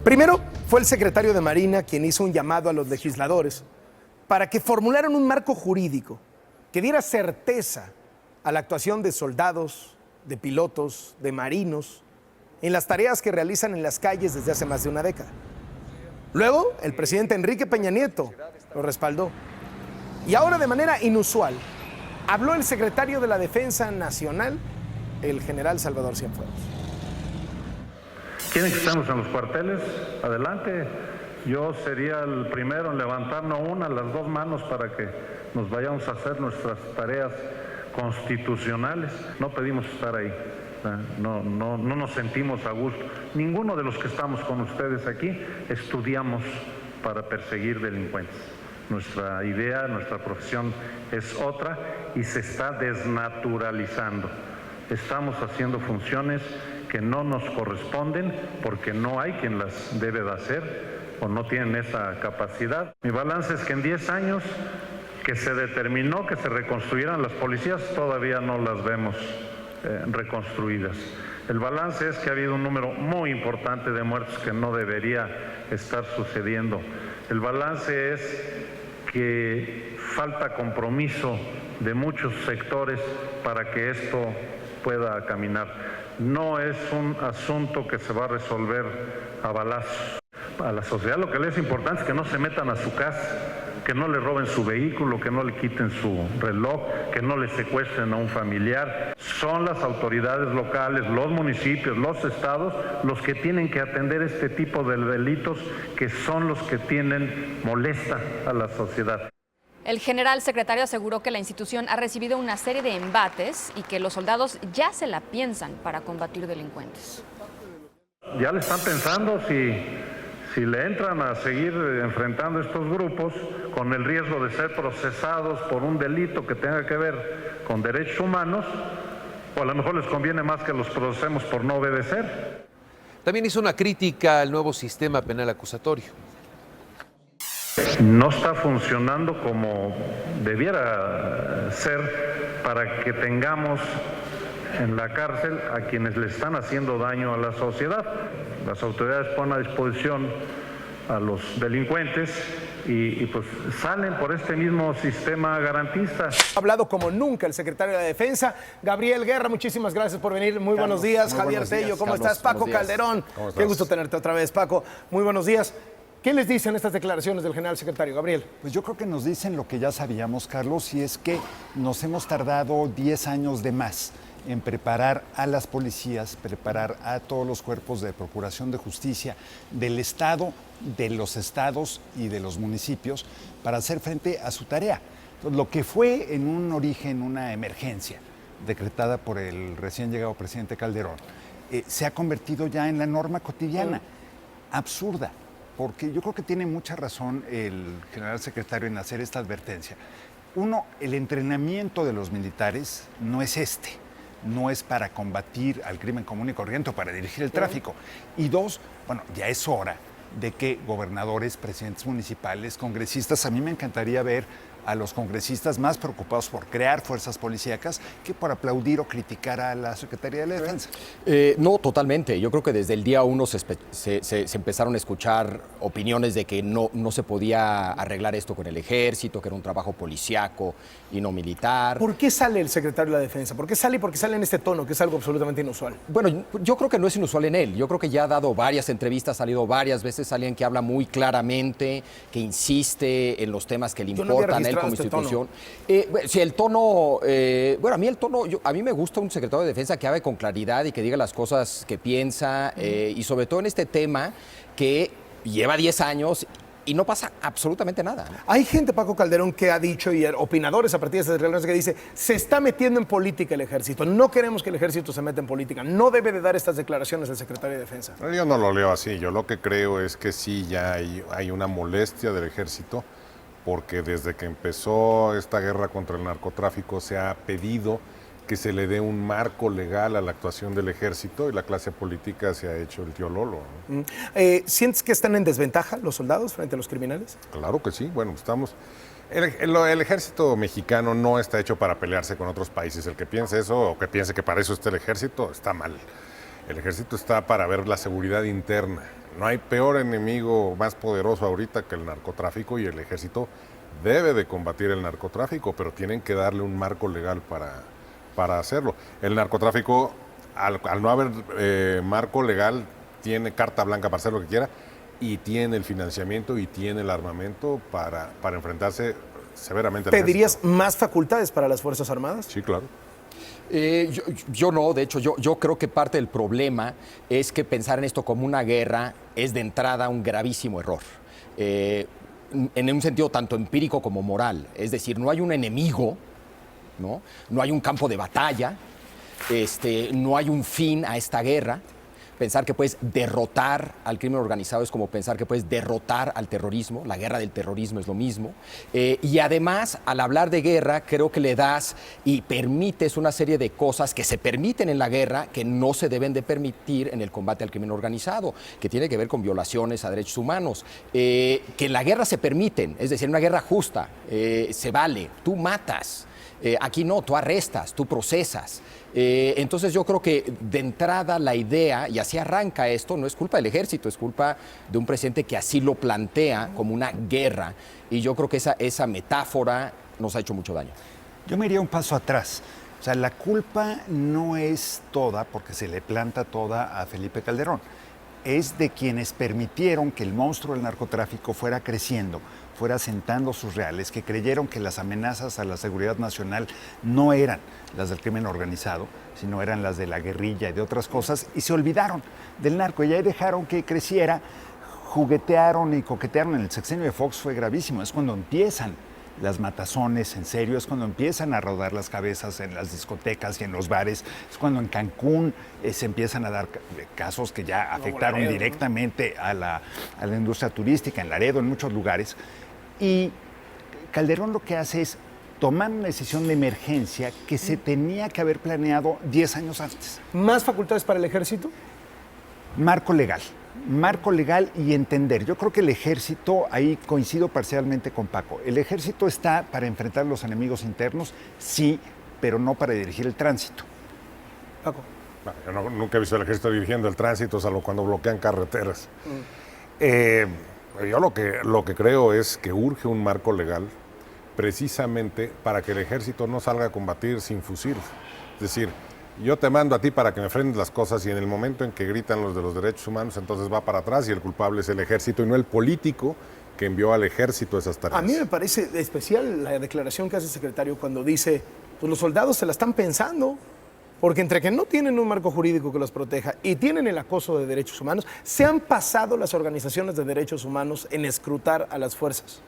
Primero, fue el secretario de Marina quien hizo un llamado a los legisladores para que formularan un marco jurídico que diera certeza a la actuación de soldados, de pilotos, de marinos, en las tareas que realizan en las calles desde hace más de una década. Luego, el presidente Enrique Peña Nieto lo respaldó. Y ahora, de manera inusual, habló el secretario de la Defensa Nacional, el general Salvador Cienfuegos. ¿Quieren que estemos en los cuarteles? Adelante. Yo sería el primero en levantarnos las dos manos para que nos vayamos a hacer nuestras tareas constitucionales. No pedimos estar ahí. No nos sentimos a gusto. Ninguno de los que estamos con ustedes aquí estudiamos para perseguir delincuentes. Nuestra idea, nuestra profesión es otra y se está desnaturalizando. Estamos haciendo funciones que no nos corresponden porque no hay quien las debe de hacer o no tienen esa capacidad. Mi balance es que en 10 años que se determinó que se reconstruyeran las policías, todavía no las vemos reconstruidas. El balance es que ha habido un número muy importante de muertos que no debería estar sucediendo. El balance es que falta compromiso de muchos sectores para que esto pueda caminar. No es un asunto que se va a resolver a balazos. A la sociedad lo que le es importante es que no se metan a su casa, que no le roben su vehículo, que no le quiten su reloj, que no le secuestren a un familiar. Son las autoridades locales, los municipios, los estados, los que tienen que atender este tipo de delitos que son los que tienen molesta a la sociedad. El general secretario aseguró que la institución ha recibido una serie de embates y que los soldados ya se la piensan para combatir delincuentes. Ya le están pensando si le entran a seguir enfrentando estos grupos con el riesgo de ser procesados por un delito que tenga que ver con derechos humanos, o a lo mejor les conviene más que los procesemos por no obedecer. También hizo una crítica al nuevo sistema penal acusatorio. No está funcionando como debiera ser para que tengamos en la cárcel a quienes le están haciendo daño a la sociedad. Las autoridades ponen a disposición a los delincuentes y pues salen por este mismo sistema garantista. Ha hablado como nunca el secretario de la Defensa, Gabriel Guerra, muchísimas gracias por venir. Muy buenos días, Javier Tello, ¿cómo estás? Paco Calderón, qué gusto tenerte otra vez, Paco. Muy buenos días. ¿Qué les dicen estas declaraciones del general secretario, Gabriel? Pues yo creo que nos dicen lo que ya sabíamos, Carlos, y es que nos hemos tardado 10 años de más en preparar a las policías, preparar a todos los cuerpos de procuración de justicia del Estado, de los estados y de los municipios para hacer frente a su tarea. Entonces, lo que fue en un origen una emergencia decretada por el recién llegado presidente Calderón, se ha convertido ya en la norma cotidiana, absurda. Porque yo creo que tiene mucha razón el general secretario en hacer esta advertencia. Uno, el entrenamiento de los militares no es no es para combatir al crimen común y corriente o para dirigir el tráfico. Y dos, bueno, ya es hora de que gobernadores, presidentes municipales, congresistas, a mí me encantaría ver a los congresistas más preocupados por crear fuerzas policíacas que por aplaudir o criticar a la Secretaría de la Defensa. No, totalmente. Yo creo que desde el día 1 se empezaron a escuchar opiniones de que no se podía arreglar esto con el ejército, que era un trabajo policíaco y no militar. ¿Por qué sale el secretario de la Defensa? ¿Por qué sale? Porque sale en este tono, que es algo absolutamente inusual. Bueno, yo creo que no es inusual en él. Yo creo que ya ha dado varias entrevistas, ha salido varias veces, alguien que habla muy claramente, que insiste en los temas que le importan a él como institución. Sí, el tono, bueno, a mí me gusta un secretario de Defensa que hable con claridad y que diga las cosas que piensa, y sobre todo en este tema que lleva 10 años y no pasa absolutamente nada. Hay gente, Paco Calderón, que ha dicho, y opinadores a partir de estas declaraciones, que dice, se está metiendo en política el ejército. No queremos que el ejército se meta en política. No debe de dar estas declaraciones el secretario de Defensa. Yo no lo leo así. Yo lo que creo es que sí ya hay una molestia del ejército, porque desde que empezó esta guerra contra el narcotráfico se ha pedido que se le dé un marco legal a la actuación del ejército y la clase política se ha hecho el tío Lolo, ¿no? ¿Sientes que están en desventaja los soldados frente a los criminales? Claro que sí, bueno, estamos... El ejército mexicano no está hecho para pelearse con otros países. El que piense eso o que piense que para eso está el ejército está mal. El ejército está para ver la seguridad interna no hay peor enemigo más poderoso ahorita que el narcotráfico, y el ejército debe de combatir el narcotráfico, pero tienen que darle un marco legal para hacerlo. El narcotráfico, al no haber marco legal, tiene carta blanca para hacer lo que quiera, y tiene el financiamiento y tiene el armamento para enfrentarse severamente al ¿Pedirías ejército. más facultades para las Fuerzas Armadas? Sí, claro. Yo no, de hecho, yo creo que parte del problema es que pensar en esto como una guerra es de entrada un gravísimo error. En un sentido tanto empírico como moral. Es decir, no hay un enemigo, no hay un campo de batalla, no hay un fin a esta guerra. Pensar que puedes derrotar al crimen organizado es como pensar que puedes derrotar al terrorismo. La guerra del terrorismo es lo mismo. Y además, al hablar de guerra, creo que le das y permites una serie de cosas que se permiten en la guerra que no se deben de permitir en el combate al crimen organizado, que tiene que ver con violaciones a derechos humanos, que en la guerra se permiten, es decir, una guerra justa, se vale, tú matas. Aquí no, tú arrestas, tú procesas. Entonces yo creo que de entrada la idea, y así arranca esto, no es culpa del ejército, es culpa de un presidente que así lo plantea como una guerra. Y yo creo que esa metáfora nos ha hecho mucho daño. Yo me iría un paso atrás. O sea, la culpa no es toda, porque se le planta toda a Felipe Calderón. Es de quienes permitieron que el monstruo del narcotráfico fuera creciendo, fuera asentando sus reales, que creyeron que las amenazas a la seguridad nacional no eran las del crimen organizado, sino eran las de la guerrilla y de otras cosas, y se olvidaron del narco y ahí dejaron que creciera, juguetearon y coquetearon. En el sexenio de Fox fue gravísimo, es cuando empiezan las matazones en serio, es cuando empiezan a rodar las cabezas en las discotecas y en los bares, es cuando en Cancún se empiezan a dar casos que ya afectaron Laredo, directamente a la industria turística, en Laredo, en muchos lugares. Y Calderón lo que hace es tomar una decisión de emergencia que se tenía que haber planeado 10 años antes. ¿Más facultades para el ejército? Marco legal y entender. Yo creo que el ejército, ahí coincido parcialmente con Paco, el ejército está para enfrentar los enemigos internos, sí, pero no para dirigir el tránsito. Paco. No, yo nunca he visto al ejército dirigiendo el tránsito, salvo cuando bloquean carreteras. Yo lo que creo es que urge un marco legal precisamente para que el ejército no salga a combatir sin fusil. Es decir, yo te mando a ti para que me frenes las cosas, y en el momento en que gritan los de los derechos humanos, entonces va para atrás y el culpable es el ejército y no el político que envió al ejército esas tareas. A mí me parece especial la declaración que hace el secretario cuando dice, pues los soldados se la están pensando, porque entre que no tienen un marco jurídico que los proteja y tienen el acoso de derechos humanos, se han pasado las organizaciones de derechos humanos en escrutar a las fuerzas.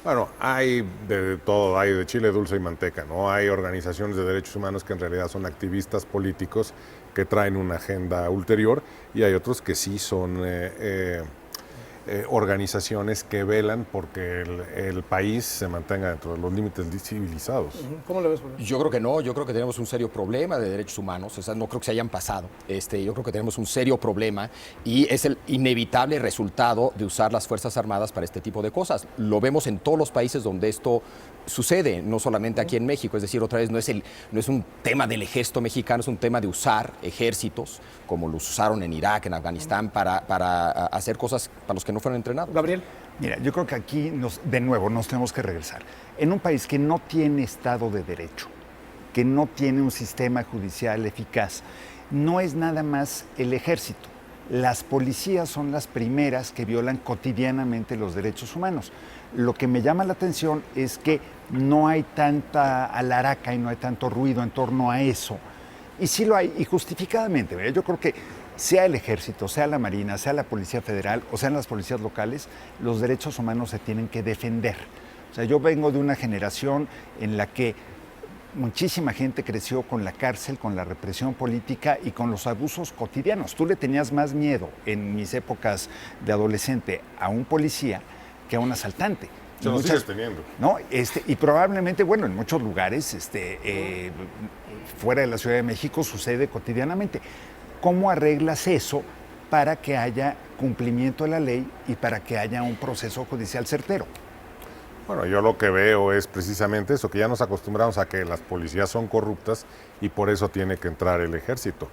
Bueno, hay de todo, hay de chile dulce y manteca, ¿no? Hay organizaciones de derechos humanos que en realidad son activistas políticos que traen una agenda ulterior, y hay otros que sí son organizaciones que velan porque el país se mantenga dentro de los límites civilizados. ¿Cómo lo ves? Yo creo que no, yo creo que tenemos un serio problema de derechos humanos, no creo que se hayan pasado. Yo creo que tenemos un serio problema y es el inevitable resultado de usar las Fuerzas Armadas para este tipo de cosas. Lo vemos en todos los países donde esto sucede, no solamente aquí en México. Es decir, otra vez no es un tema del ejército mexicano, es un tema de usar ejércitos como los usaron en Irak, en Afganistán, para hacer cosas para los que no fueron entrenados. Gabriel. Mira, yo creo que aquí, de nuevo, nos tenemos que regresar. En un país que no tiene Estado de Derecho, que no tiene un sistema judicial eficaz, no es nada más el ejército. Las policías son las primeras que violan cotidianamente los derechos humanos. Lo que me llama la atención es que no hay tanta alaraca y no hay tanto ruido en torno a eso. Y sí lo hay, y justificadamente. Mira, yo creo que sea el ejército, sea la Marina, sea la Policía Federal o sean las policías locales, los derechos humanos se tienen que defender. O sea, yo vengo de una generación en la que muchísima gente creció con la cárcel, con la represión política y con los abusos cotidianos. Tú le tenías más miedo en mis épocas de adolescente a un policía que a un asaltante. Se lo sigues teniendo. ¿No? Y probablemente, bueno, en muchos lugares, fuera de la Ciudad de México, sucede cotidianamente. ¿Cómo arreglas eso para que haya cumplimiento de la ley y para que haya un proceso judicial certero? Bueno, yo lo que veo es precisamente eso, que ya nos acostumbramos a que las policías son corruptas y por eso tiene que entrar el ejército.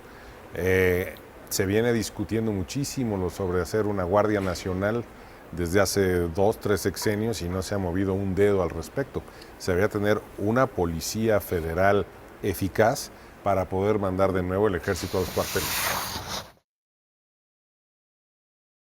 Se viene discutiendo muchísimo sobre hacer una Guardia Nacional desde hace 2, 3 sexenios y no se ha movido un dedo al respecto. Se debería tener una policía federal eficaz para poder mandar de nuevo el ejército a los cuarteles.